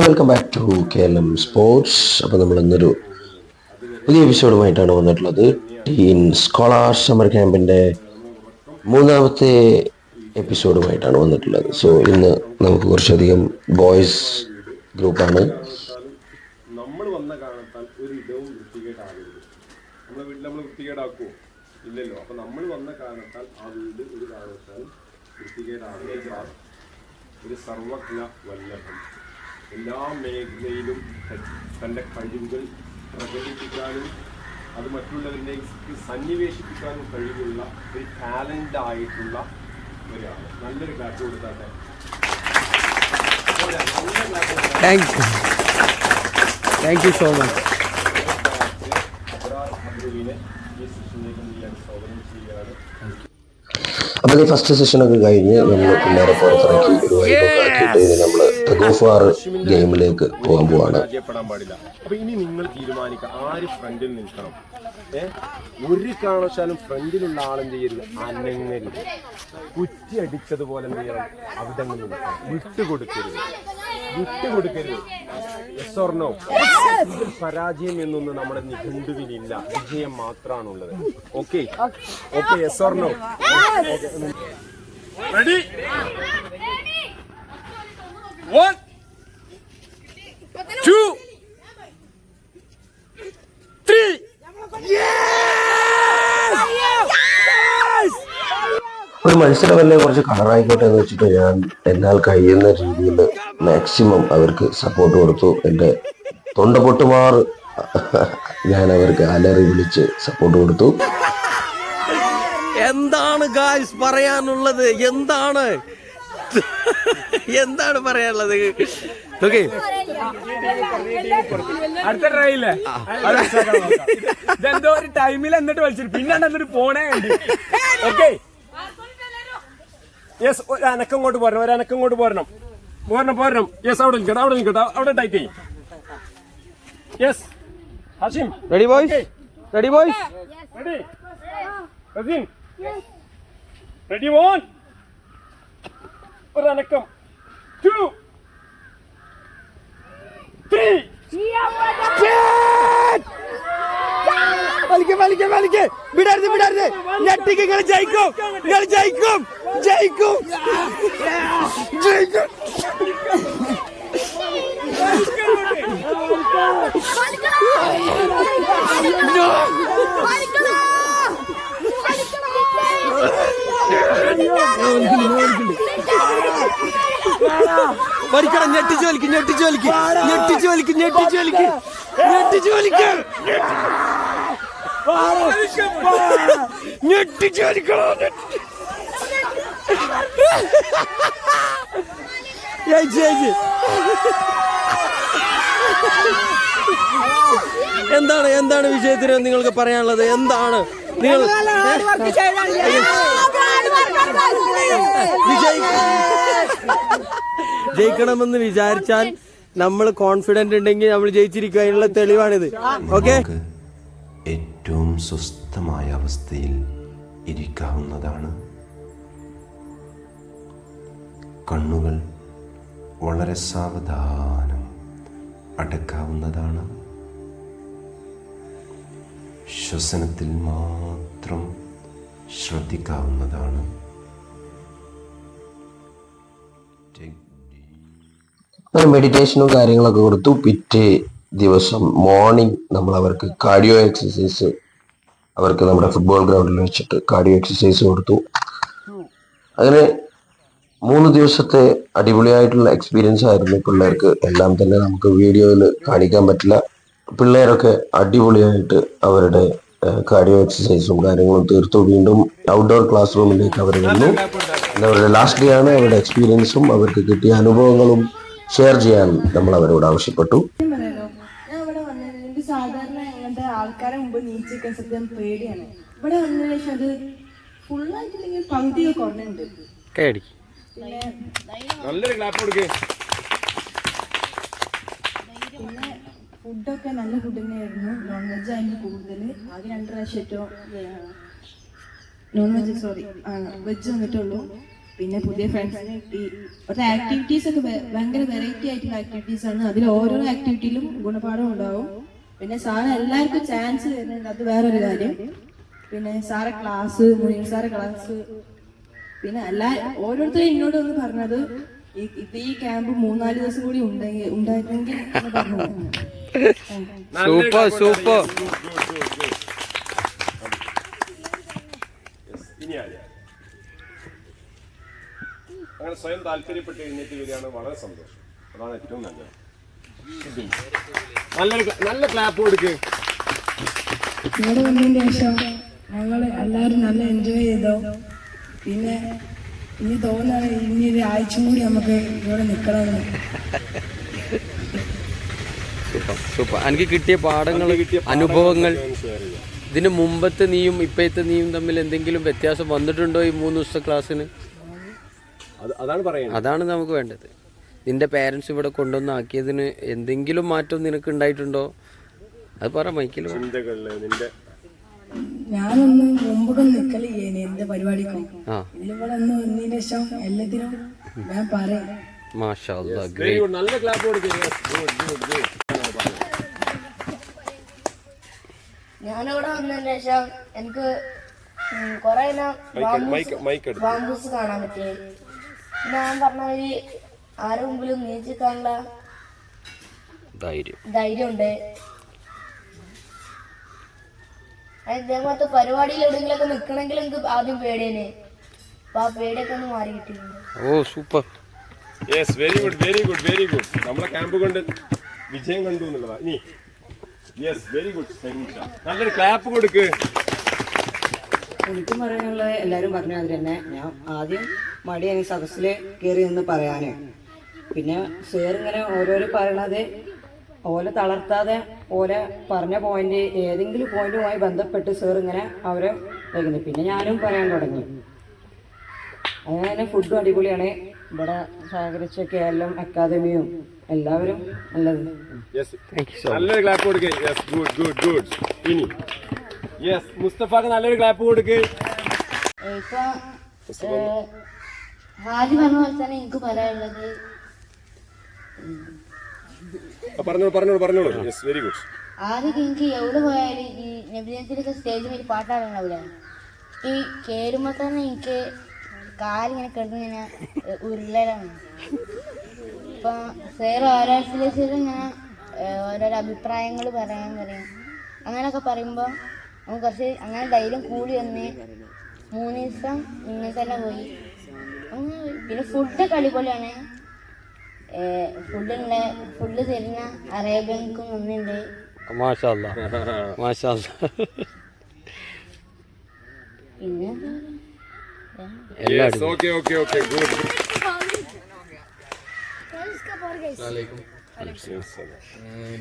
Welcome back to KLM sports. അപ്പോൾ നമ്മൾ ഇന്നൊരു പുതിയ എപ്പിസോഡുമായിട്ടാണ് വന്നിട്ടുള്ളത്. ടീൻ സ്കോളർ സമ്മർ ക്യാമ്പിൻ്റെ മൂന്നാമത്തെ എപ്പിസോഡുമായിട്ടാണ് വന്നിട്ടുള്ളത്. സോ ഇന്ന് നമുക്ക് കുറച്ചധികം ബോയ്സ് ഗ്രൂപ്പാണ്. നമ്മൾ വന്ന കാരണത്താൽ ഒരു ഇടവും വൃത്തികേടാകരുത്. നമ്മളെ വീട്ടിൽ നമ്മൾ വൃത്തികേടാക്കുമോ? ഇല്ലല്ലോ. അപ്പം നമ്മൾ വന്ന കാരണത്താൽ ആ വീട് ഒരു കാരണത്താലും വൃത്തികേടാകരുത്. ഒരു സർവജ്ഞ വല്ലഭൻ എല്ലാ മേഖലയിലും തൻ്റെ കഴിവുകൾ പ്രകടിപ്പിക്കാനും അത് മറ്റുള്ളവരിലേക്ക് സന്നിവേശിപ്പിക്കാനും കഴിവുള്ള ഒരു ടാലൻ്റ് ആയിട്ടുള്ള ഒരാൾ. നല്ലൊരു class കൊടുത്താട്ടെ. Thank you so much. അപ്പോൾ ഈ ഫസ്റ്റ് സെഷനൊക്കെ കഴിഞ്ഞ് നമ്മൾ പിള്ളേരെ പുറത്തിറക്കി ഒരു വൈബൊക്കെ ആക്കിയിട്ട് ഇനി നമ്മൾ ഗോഫാർ ഗെയിമിലേക്ക് പോകാൻ പോവാണ്. പാടില്ല. അപ്പൊ ഇനി നിങ്ങൾ തീരുമാനിക്കുക ആര് ഫ്രണ്ടിൽ നിൽക്കണം. ഒരു കാരണവശാലും ഫ്രണ്ടിലുള്ള ആളും ചെയ്യരുത്, അനങ്ങരുത്. കുറ്റി അടിച്ചതുപോലെ എന്ത് ചെയ്യണം, അവിടെ നിൽക്കണം. വിട്ടുകൊടുക്കരുത്. Yes or no? ഇതിൽ പരാജയം എന്നൊന്നും നമ്മുടെ നിഘണ്ടുവിനില്ല, വിജയം മാത്രമാണുള്ളത്. Okay yes or no? Ready? 1 2 3. ഒരു മത്സരമല്ലേ, കുറച്ച് കളറായിക്കോട്ടെ എന്ന് വെച്ചിട്ട് ഞാൻ എന്നാൽ കഴിയുന്ന രീതിയിൽ മാക്സിമം അവർക്ക് സപ്പോർട്ട് കൊടുത്തു. എൻ്റെ തൊണ്ട പൊട്ടുമാറ് ഞാൻ അവർക്ക് അലറി വിളിച്ച് സപ്പോർട്ട് കൊടുത്തു. എന്താണ് ഗായ്സ് പറയാനുള്ളത്? എന്താണ് പറയാനുള്ളത്? ഓക്കെ, അടുത്ത ട്രൈയില്ലേ ഇതെന്തോ ഒരു ടൈമിൽ എന്നിട്ട് വലിച്ചിട്ട് പിന്നെ എന്നിട്ട് പോണേ കണ്ടി. ഓക്കെ യെസ്, ഒരു അനക്കം കൊണ്ട് പോരണം. യെസ്, അവിടെ നിൽക്കട്ടെ, അവിടെ ടൈറ്റ് ചെയ്യും. Yes Hashim, ready boys? Ready Razeen, ready 1 ഒരു അനക്കം 2 3. വലിക്ക് വിടരുത്. ഞെട്ടിക്ക് നിങ്ങൾ ജയിക്കും. വലിക്കണം, ഞെട്ടിച്ചു വലിക്കും. എന്താണ് വിഷയത്തിന് നിങ്ങൾക്ക് പറയാനുള്ളത്? എന്താണ് നിങ്ങൾ ജയിക്കണമെന്ന് വിചാരിച്ചാൽ നമ്മൾ കോൺഫിഡന്റ് ഉണ്ടെങ്കിൽ നമ്മൾ ജയിച്ചിരിക്കുക, അതിനുള്ള തെളിവാണിത്. ഓക്കെ, ഏറ്റവും സ്വസ്ഥമായ അവസ്ഥയിൽ ഇരിക്കാവുന്നതാണ്. കണ്ണുകൾ വളരെ സാവധാനം അടക്കാവുന്നതാണ്. ശ്വസനത്തിൽ മാത്രം ശ്രദ്ധിക്കാവുന്നതാണ്. മെഡിറ്റേഷനും കാര്യങ്ങളൊക്കെ കൊടുത്തു. പിറ്റേ ദിവസം മോർണിംഗ് നമ്മൾ അവർക്ക് കാർഡിയോ എക്സസൈസ്, അവർക്ക് നമ്മുടെ ഫുട്ബോൾ ഗ്രൗണ്ടിൽ വെച്ചിട്ട് കാർഡിയോ എക്സസൈസ് കൊടുത്തു. അങ്ങനെ 3 ദിവസത്തെ അടിപൊളിയായിട്ടുള്ള എക്സ്പീരിയൻസ് ആയിരുന്നു പിള്ളേർക്ക്. എല്ലാം തന്നെ നമുക്ക് വീഡിയോയിൽ കാണിക്കാൻ പറ്റില്ല. പിള്ളേരൊക്കെ അടിപൊളിയായിട്ട് അവരുടെ കാർഡിയോ എക്സസൈസും കാര്യങ്ങളും തീർത്തു. വീണ്ടും ഔട്ട്ഡോർ ക്ലാസ് റൂമിലേക്ക് അവർ വന്നു. അവരുടെ ലാസ്റ്റ് ഡേ ആണ്. അവരുടെ എക്സ്പീരിയൻസും അവർക്ക് കിട്ടിയ അനുഭവങ്ങളും ഷെയർ ചെയ്യാൻ നമ്മൾ അവരോട് ആവശ്യപ്പെട്ടു. സാധാരണ അങ്ങനത്തെ ആൾക്കാരെ മുമ്പ് നീച്ചൊക്കെ സത്യം പേടിയാണ്. ഇവിടെ വന്നതിന് ശേഷം അത് ഫുള്ളായിട്ടില്ലെങ്കിൽ പകുതിയൊക്കെ കുറഞ്ഞുണ്ട്. പിന്നെ നല്ലൊരു ക്ലാപ്പ് കൊടുക്കേ. പിന്നെ ഫുഡൊക്കെ നല്ല ഫുഡ് തന്നെയായിരുന്നു. നോൺ വെജ് ആയിരുന്നു കൂടുതൽ. ആകെ 2 പ്രാവശ്യം നോൺ വെജ് വെജ് വന്നിട്ടുള്ളൂ. പിന്നെ പുതിയ ഫ്രണ്ട്സിനെ കിട്ടി. അവിടുത്തെ ആക്ടിവിറ്റീസ് ഒക്കെ ഭയങ്കര വെറൈറ്റി ആയിട്ടുള്ള ആക്ടിവിറ്റീസ് ആണ്. അതിൽ ഓരോ ആക്ടിവിറ്റിയിലും ഗുണപാഠം ഉണ്ടാവും. പിന്നെ സാറ് എല്ലാവർക്കും ചാൻസ് തരുന്നുണ്ട്, അത് വേറൊരു കാര്യം. പിന്നെ സാറെ ക്ലാസ്, മുനീർ സാറെ ക്ലാസ്, പിന്നെ ഓരോരുത്തരും എന്നോട് ഒന്ന് പറഞ്ഞത് ഈ ക്യാമ്പ് 3-4 ദിവസം കൂടി ഉണ്ടായിരുന്നെങ്കിൽ പറഞ്ഞു. Super super. അങ്ങനെ സ്വയം താല്പര്യപ്പെട്ട് എഴുന്നേറ്റ് വരികയാണ്, വളരെ സന്തോഷം. അതാണ് ഏറ്റവും നല്ലത്. നല്ല ക്ലാപ്പ് കൊടുക്ക്. ഇവിടെ വന്നതിന് ശേഷം ഞങ്ങൾ എല്ലാവരും നല്ല എൻജോയ് ചെയ്തോ. പിന്നെ ഇനി തോന്നുകയാണ് ഇനി ഒരു ആഴ്ച കൂടി നമുക്ക് ഇവിടെ നിൽക്കണമെന്ന്. സൂപ്പർ. എനിക്ക് കിട്ടിയ പാഠങ്ങൾ, അനുഭവങ്ങൾ, ഇതിന് മുമ്പത്തെ നീയും ഇപ്പോഴത്തെ നീയും തമ്മിൽ എന്തെങ്കിലും വ്യത്യാസം വന്നിട്ടുണ്ടോ ഈ 3 ദിവസത്തെ ക്ലാസ്സിന്? അതാണ് നമുക്ക് വേണ്ടത്. നിന്റെ പേരൻസ് ഇവിടെ കൊണ്ടുവന്നാക്കിയതിന് എന്തെങ്കിലും മാറ്റം നിനക്ക് ഉണ്ടായിട്ടുണ്ടോ? അത് പറ മൈക്കിൽ. ഞാനൊന്നും മുമ്പൊക്കെ നിക്കലില്ലേനി എന്റെ പരിപാടിക്കും. ഇതിലിവിടെ ഒന്ന് വന്നതിന് ശേഷം എല്ലാത്തിനും ഞാൻ പറയാം. മാഷാ അല്ലാഹ്, നല്ല ക്ലാപ്പ് കൊടുക്കുക. ഞാനിവിടെ വന്നതിന് ശേഷം എനിക്ക് കുറെ ബാംബൂസ് കാണാൻ പറ്റി. ഞാൻ പറഞ്ഞ ഒരു ആരുടെ മുമ്പിലും നീച്ചിക്കാനുള്ള ധൈര്യം ഉണ്ട്. ഇതേപോലത്തെ പരിപാടിയിൽ എവിടെയെങ്കിലൊക്കെ നിക്കണമെങ്കിൽ എനിക്ക് ആദ്യം പേടിയേനെ. അപ്പൊ ആ പേടിയൊക്കെ ഒന്ന് മാറി കിട്ടിയിട്ടുണ്ട്. Oh super. Yes, very good, very good, very good. നമ്മളെ ക്യാമ്പ് കൊണ്ട് വിജയം കണ്ടു എന്നുള്ളതാ. ഇനി യെസ്, വെരി ഗുഡ്. നല്ലൊരു ക്ലാപ്പ് കൊടുക്ക്. എനിക്കും പറയാനുള്ളത് എല്ലാവരും പറഞ്ഞ അതിൽ തന്നെ. ഞാൻ ആദ്യം മടിയാണ് സദസ്സിൽ കയറി നിന്ന് പറയാന്. പിന്നെ സാർ ഇങ്ങനെ ഓരോരോ പറയണത് ഓലെ തളർത്താതെ ഓലെ പറഞ്ഞ പോയിന്റ് ഏതെങ്കിലും പോയിന്റുമായി ബന്ധപ്പെട്ട് സാർ ഇങ്ങനെ അവരെ വയ്ക്കുന്നത്. പിന്നെ ഞാനും പറയാൻ തുടങ്ങി. അങ്ങനെ തന്നെ ഫുഡും അടിപൊളിയാണ്. ഇവിടെ സഹകരിച്ച KLM അക്കാദമിയും എല്ലാവരും നല്ലത്. നല്ലൊരു ക്ലാപ്പ് കൊടുക്ക്. Yes, good good good. ഇനി യെസ്, മുസ്തഫാക്ക് നല്ലൊരു ക്ലാപ്പ് കൊടുക്ക്. ഇപ്പൊ ആദ്യം പറഞ്ഞ പോലെ തന്നെ എനിക്ക് പറയാനുള്ളത്, പറഞ്ഞോളൂ. Yes, very good. ആദ്യം എനിക്ക് എവിടെ പോയാലും ഈ നബിദിനത്തിലൊക്കെ സ്റ്റേജിൽ ഒരു പാട്ടാടുണ്ടാവില്ല. ഈ കേറുമ്പോ തന്നെ എനിക്ക് കാലിങ്ങനെ കിടന്നിങ്ങനെ ഉരുളലാണ്. ഇപ്പൊ സേർ ഓരോരുത്തരും ഇങ്ങനെ ഓരോരോ അഭിപ്രായങ്ങൾ പറയാൻ പറയും. അങ്ങനെയൊക്കെ പറയുമ്പോൾ നമുക്ക് കുറച്ച് അങ്ങനെ ധൈര്യം കൂടി വന്ന് 3 ദിവസം ഇങ്ങനെ തന്നെ പോയി. പിന്നെ ഫുഡൊക്കെ അടിപൊളിയാണ്. ഫുഡ് തരുന്ന അറേബ്യൻക്കും നന്ദിയുണ്ട്. മാഷാ അല്ലാഹ്, മാഷാ അല്ലാഹ്. പിന്നെ ഓക്കെ ഓക്കെ ഓക്കെ, ഗുഡ്.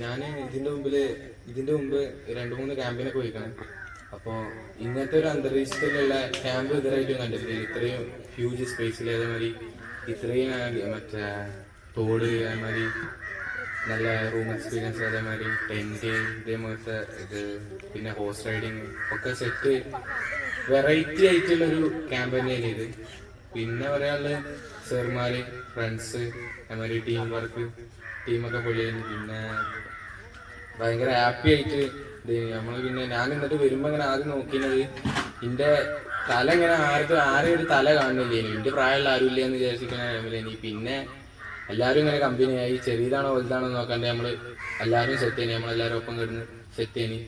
ഞാൻ ഇതിന്റെ മുമ്പ് 2-3 ക്യാമ്പിനൊക്കെ പോയിക്കാണ്. അപ്പോൾ ഇങ്ങനത്തെ ഒരു അന്തരീക്ഷത്തിലുള്ള ക്യാമ്പ് ഇതുവരെയായിട്ടും കണ്ടിട്ടില്ല. ഇത്രയും ഹ്യൂജ് സ്പേസിൽ അതേമാതിരി ഇത്രയും മറ്റേ തോട്, അതേമാതിരി നല്ല റൂം എക്സ്പീരിയൻസ്, അതേമാതിരി ടെൻറ്റ്, ഇതേപോലത്തെ ഇത്, പിന്നെ ഹോഴ്സ് റൈഡിങ് ഒക്കെ സെറ്റ് വെറൈറ്റി ആയിട്ടുള്ളൊരു ക്യാമ്പ് തന്നെയാണ് ഇത്. പിന്നെ പറയാനുള്ളത് സാർമാര്, ഫ്രണ്ട്സ്, അതേമാതിരി ടീം വർക്ക്, ടീമൊക്കെ പൊളിയാണ്. പിന്നെ ഭയങ്കര ഹാപ്പി ആയിട്ട് നമ്മൾ. പിന്നെ ഞാൻ എന്നിട്ട് വരുമ്പോൾ ഇങ്ങനെ ആദ്യം നോക്കിയത് എൻ്റെ തല ഇങ്ങനെ ആരും ഒരു തല കാണുന്നില്ലേനി. എൻ്റെ പ്രായമുള്ള ആരും ഇല്ല എന്ന് വിചാരിച്ചിരിക്കുന്ന ടൈമിലേനി. പിന്നെ എല്ലാവരും ഇങ്ങനെ കമ്പനിയായി. ചെറിയതാണോ വലുതാണോ നോക്കാണ്ട് നമ്മൾ എല്ലാവരും സെറ്റ് ചെയ്യണി. നമ്മളെല്ലാവരും ഒപ്പം കിടന്ന് സെറ്റ് ചെയ്യണി.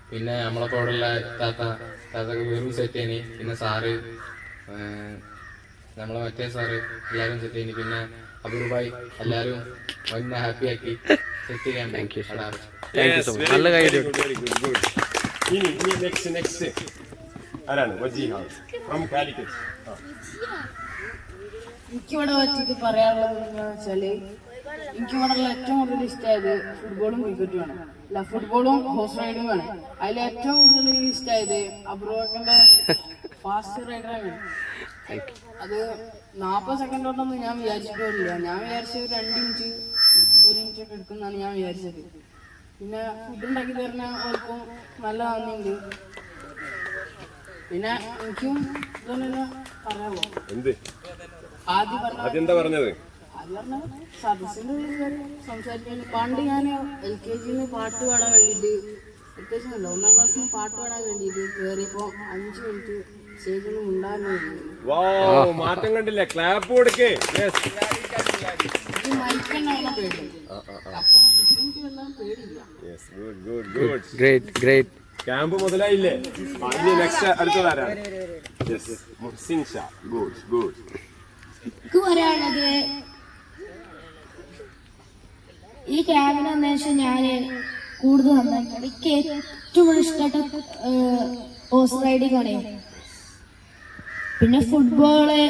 പിന്നെ നമ്മളപ്പോൾ അവിടെയുള്ള താത്തൊക്കെ വെറും സെറ്റ് ചെയ്യണി. പിന്നെ സാറ്, നമ്മളെ മറ്റേ സാറ് എല്ലാവരും സെറ്റ് ചെയ്യണി. പിന്നെ അബൂർബായി എല്ലാവരും വന്ന് ഹാപ്പി ആക്കി സെറ്റ് ചെയ്യാൻ. നല്ല കാര്യം. ഇനി നെക്സ്റ്റ് ആരാണ്? വജീഹ ഫ്രം കാലിക്കറ്റ്. എനിക്കിവിടെ വെച്ചിട്ട് പറയാനുള്ളത് എന്താണെന്ന് വെച്ചാല്, എനിക്കിവിടെ ഏറ്റവും കൂടുതൽ ഇഷ്ടമായത് ഫുട്ബോളും ക്രിക്കറ്റുമാണ്. അല്ല, ഫുട്ബോളും ഹോഴ്സ് റൈഡുമാണ്. അതിൽ ഏറ്റവും കൂടുതൽ എനിക്ക് ഇഷ്ടമായത് അബ്രൂബക്കറിന്റെ ഫാസ്റ്റ് റൈഡറാണ്. അത് 40 സെക്കൻഡ് കൊണ്ടൊന്നും ഞാൻ വിചാരിച്ചിട്ടില്ല. ഞാൻ വിചാരിച്ചത് 2 ഇഞ്ച് 1 ഇഞ്ചൊക്കെ എടുക്കുന്നതാണ് ഞാൻ വിചാരിച്ചത്. പിന്നെ ഫുഡ് ഉണ്ടാക്കി തരുന്ന ഓർക്കും നല്ല നന്ദിയുണ്ട്. പിന്നെ എനിക്കും ഇതൊന്നും പറയാമോ? ആദ്യം പറഞ്ഞ അതെന്താ പറഞ്ഞത്? സദസ്സിന്റെ സംസാരിക്കാൻ പണ്ട് ഞാൻ LKG പാട്ട് പാടാൻ വേണ്ടിയിട്ട് പ്രത്യേകിച്ചല്ല 1ാം ക്ലാസ്സിന് പാട്ട് പാടാൻ വേണ്ടിയിട്ട് കയറിയപ്പോ 5 മിനിറ്റ് സ്റ്റേജിൽ ഉണ്ടായിരുന്നു. മാറ്റം കണ്ടില്ലേ? ക്ലാപ്പ് കൊടുക്കേ. മൈക്കുണ്ടാവുന്ന പേടി, അപ്പൊ എനിക്ക് വല്ലാതെ പേടിയില്ല. ഗ്രേറ്റ്. ക്യാമ്പ് മുതലായില്ലേ? ഇനി നെക്സ്റ്റ് അടുത്തതാരാണ്? മുഹ്സിൻ ഷാ. ഗുഡ്. എനിക്ക് പറയാനുള്ളത് ഈ ക്യാമ്പിന് അന്വേഷിച്ച് ഞാൻ കൂടുതൽ നന്നായിട്ടുണ്ട്. എനിക്ക് ഏറ്റവും ഇഷ്ടപ്പെട്ട ഹോഴ്സ് റൈഡിംഗ് ആണ്. പിന്നെ ഫുട്ബോള്,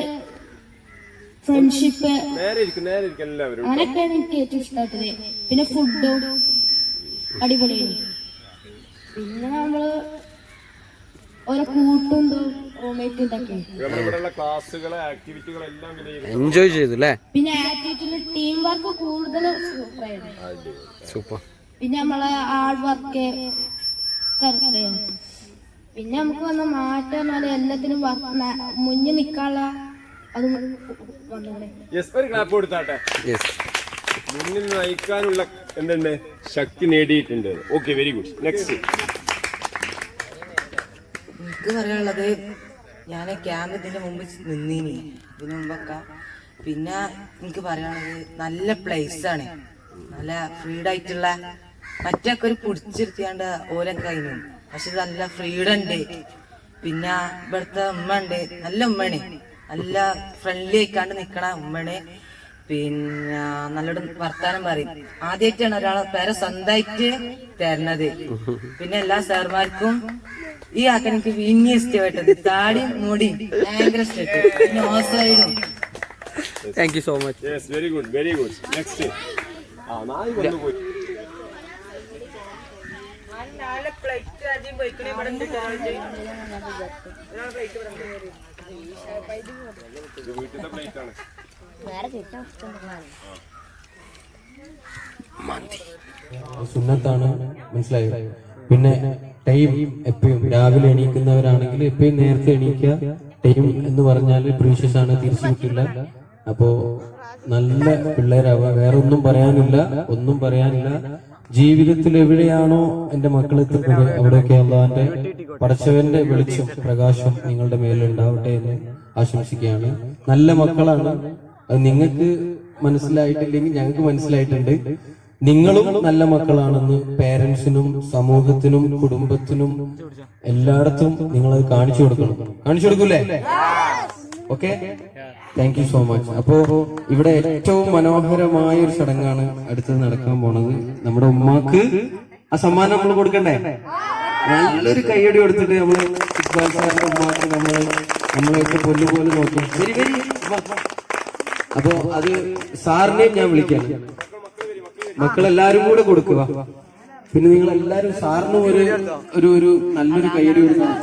ഫ്രണ്ട്ഷിപ്പ്, നേരെ ഇരിക്കും എല്ലാവരും. അങ്ങനെയൊക്കെയാണ് എനിക്ക് ഏറ്റവും ഇഷ്ടപ്പെട്ടത്. പിന്നെ ഫുഡും അടിപൊളിയാണ്. പിന്നെ നമ്മള് ഓരോ കൂട്ടും റൂംമേറ്റും ഇതൊക്കെ ക്ലാസ്സുകള് ആക്ടിവിറ്റികളെല്ലാം എൻജോയ് ചെയ്തു അല്ലേ? പിന്നെ ആക്ടിവിറ്റിയിൽ ടീം വർക്ക് കൂടുതൽ സൂപ്പർ. പിന്നെ നമ്മളെ ഹാർഡ് വർക്ക് പിന്നെ നമുക്ക് വന്ന മാറ്റം എല്ലാത്തിനും മുന്നിൽ നിൽക്കാനുള്ള അത് ഒരു ക്ലാപ്പ് കൊടുത്താട്ടെ. മുന്നിൽ നയിക്കാനുള്ള എന്തുണ്ട് ശക്തി നേടിയിട്ടുണ്ട്. Okay, very good. നെക്സ്റ്റ്. എനിക്ക് പറയാനുള്ളത് ഞാൻ ക്യാമ്പ് ഇതിന്റെ മുമ്പ് നിന്നീനി, ഇതിനു മുമ്പൊക്കെ. പിന്നെ എനിക്ക് പറയാനുള്ളത് നല്ല പ്ലേസ് ആണ്, നല്ല ഫ്രീഡം ആയിട്ടുള്ള. മറ്റൊക്കെ ഒരു പിടിച്ചിരുത്തിയാണ്ട് ഓലൊക്കെ കഴിഞ്ഞു, പക്ഷെ നല്ല ഫ്രീഡം ഉണ്ട്. പിന്നെ ഇവിടുത്തെ ഉമ്മ ഉണ്ട്, നല്ല ഉമ്മയാണ്, നല്ല ഫ്രണ്ട്ലി ആയിക്കാണ്ട് നിക്കണ ഉമ്മയാണ്. പിന്നെ നല്ലോണം വർത്താനം പറയും. ആദ്യമായിട്ടാണ് ഒരാളെ പേരെ സ്വന്തമായിട്ട് തരണത്. പിന്നെ എല്ലാ സാർമാർക്കും ഈ ആക്കാൻ എനിക്ക് പിന്നെ ഇഷ്ടപ്പെട്ടത് താടി മുടി ഭയങ്കര ഇഷ്ടപ്പെട്ടു. പിന്നെ ഓസൈഡും. Thank you so much. Very good. Next. സുന്നത്താണ്, മനസ്സിലായോ? പിന്നെ ടൈം എപ്പോഴും രാവിലെ എണീക്കുന്നവരാണെങ്കിൽ എപ്പോഴും നേരത്തെ എണീക്കുക. ടൈം എന്ന് പറഞ്ഞാൽ പ്രീഷ്യസ് ആണ്, തിരിച്ചു കിട്ടില്ല. അപ്പോ നല്ല പിള്ളേരാവുക. വേറെ ഒന്നും പറയാനില്ല. ജീവിതത്തിൽ എവിടെയാണോ എന്റെ മക്കൾ എത്തുന്നത് അവിടെയൊക്കെ അള്ളാന്റെ പടച്ചവന്റെ വെളിച്ചം, പ്രകാശം നിങ്ങളുടെ മേലുണ്ടാവട്ടെ എന്ന് ആശംസിക്കുകയാണ്. നല്ല മക്കളാണ്. അത് നിങ്ങൾക്ക് മനസ്സിലായിട്ടില്ലെങ്കിൽ ഞങ്ങൾക്ക് മനസ്സിലായിട്ടുണ്ട്. നിങ്ങളും നല്ല മക്കളാണെന്ന് പേരൻസിനും സമൂഹത്തിനും കുടുംബത്തിനും എല്ലായിടത്തും നിങ്ങളത് കാണിച്ചു കൊടുക്കൂലേ? Okay, thank you so much. അപ്പോ ഇവിടെ ഏറ്റവും മനോഹരമായ ഒരു ചടങ്ങാണ് അടുത്തത് നടക്കാൻ പോണത്. നമ്മുടെ ഉമ്മാക്ക് ആ സമ്മാനം നമ്മൾ കൊടുക്കണ്ടേ? നല്ലൊരു കൈയടി കൊടുത്തിട്ട് നമ്മള് ഇക്ബാൽ സാറിന്റെ ഉമ്മാക്ക് നമ്മളെയൊക്കെ പൊല്ലുപോലെ നോക്കും. വെരി അപ്പോ അത് സാറിനെയും ഞാൻ വിളിക്കാം. മക്കളെല്ലാരും കൂടെ കൊടുക്കുക. പിന്നെ നിങ്ങൾ എല്ലാരും സാറിനും ഒരു നല്ലൊരു കൈയടി കൊടുക്കണം.